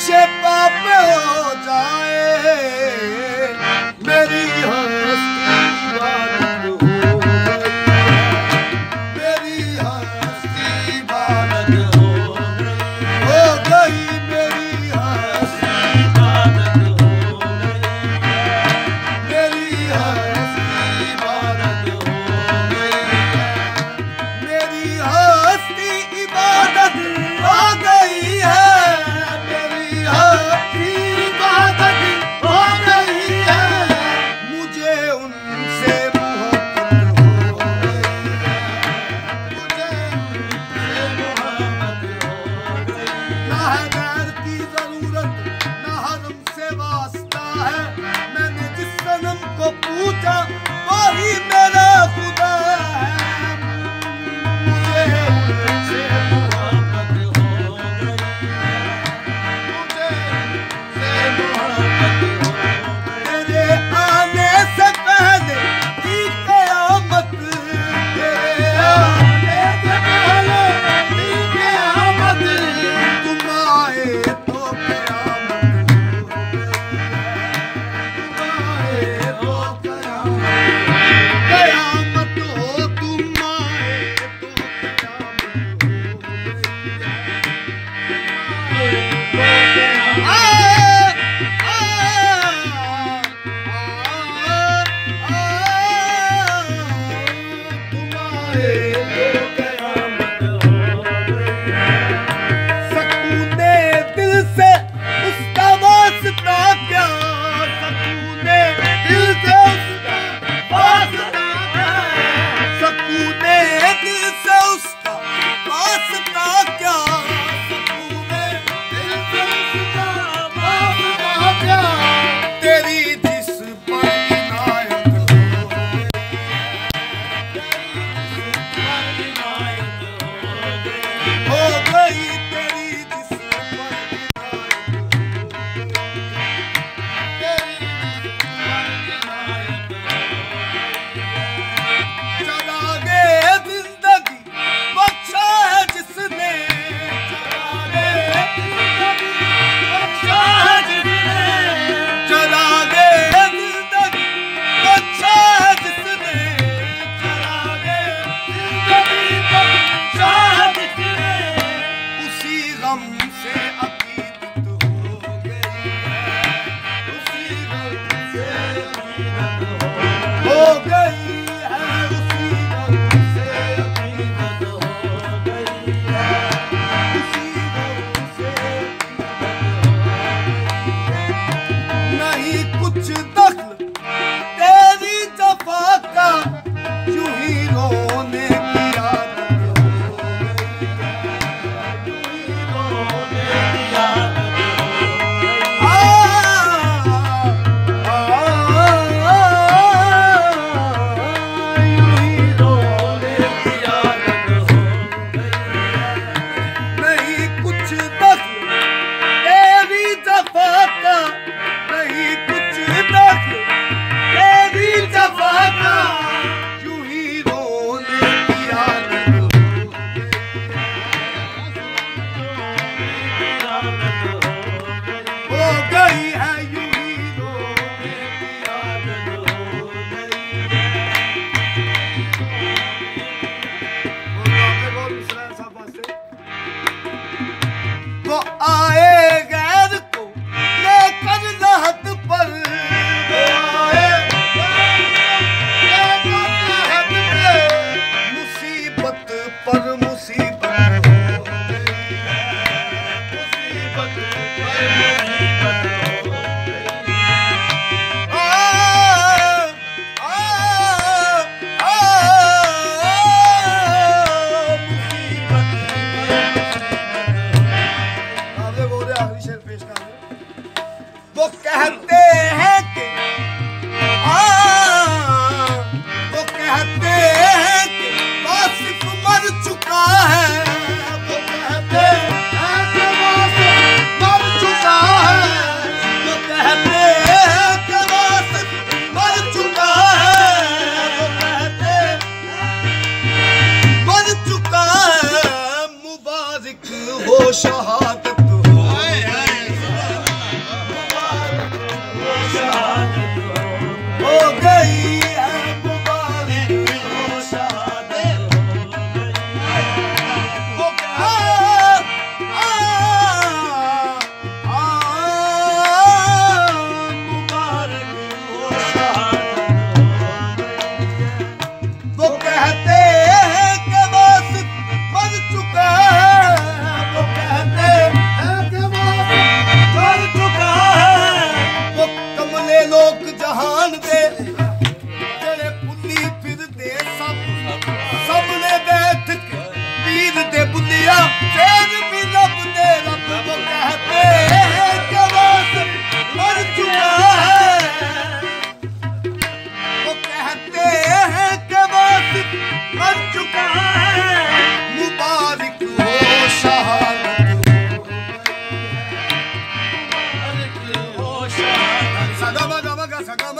शेपा पे हो जाए मेरी हस्ती इबादत हो गई, मेरी हस्ती इबादत हो गई, मेरी हस्ती इबादत हो गई, मेरी हस्ती इबादत हो गई, मेरी हस्ती इबादत हो गई है, मेरी हस्ती इबादत हो गई है, मुझे उनसे मोहब्बत हो गई है, मुझे उनसे मोहब्बत हो गई। ना है गैर की जरूरत ना हरम से वास्ता है, मैंने जिस सनम को पूछा वही मेरा खुदा है, मुझे उनसे मोहब्बत हो गई है, मुझे उनसे मोहब्बत हो गई। तेरे आने से पहले की कयामत, तेरे आने से पहले की कयामत, तुम आए तो कयामत हो गई है, तुम आए तो कयामत हो, तुम आए तो कयामत सकूने दिल से उसका वास्ता क्या, सकूने दिल से उसका वास्ता क्या, सकूने दिल से उसका वास्ता क्या, सकूने दिल से उसका वास्ता क्या, तेरी जिस पर इनायत हो गई, हो गई, तेरी जिस पर चरागे जिंदगी बख्शा है जिसने, चरागे जिंदगी बख्शा है जिसने, चरागे जिंदगी बख्शा है जिसने, चरागे जिंदगी बख्शा है जिसने, उसी गम से अकीदत हो गई है, उसी गम से अकीदत हो गई है, उसी गम से अकीदत हो गई है, उसी गम से नहीं कुछ दख्ल तेरी जफा का, यूं ही रोने की आदत हो गई है, यूं ही रोने की आदत हो गई, यूं ही रोने की आदत हो गई, नहीं कुछ दख्ल तेरी जफा का, नहीं कुछ दख्ल तेरी जफा का, यूं ही रोने की आदत हो गई, हो गई है, यूं ही रोने की आदत हो गई है। वो आए गैर को लेकर लहद पर, वो आए गैर को लेकर लहद पे, मुसीबत पर मुसीबत हो गई है, मुसीबत पर मुसीबत हो गई है। वो कहते हैं कि वो कहते हैं कि वासिफ मर चुका है, वो कहते हैं कि वासिफ मर चुका है, वो कहते हैं कि वासिफ मर चुका है, वो कहते मर चुका है, मुबारक हो शहादत हो, गई है, मुबारक हो शहादत हो मुबारक हो शहादत वो कहते हैं कि वासिफ मर चुका है, वो कहते हैं कि वासिफ मर चुका है। वो कमले लोग जहान दे तेरे पुली फिर दे सब ने बैठ के पीर दे बुलिया फिर भी लब दे रब। वो कहते हैं कि वासिफ मर चुका है, वो कहते हैं कि वासिफ मर चुका है, मुबारक हो शहादत हो शहादत। सगम गम ग सगम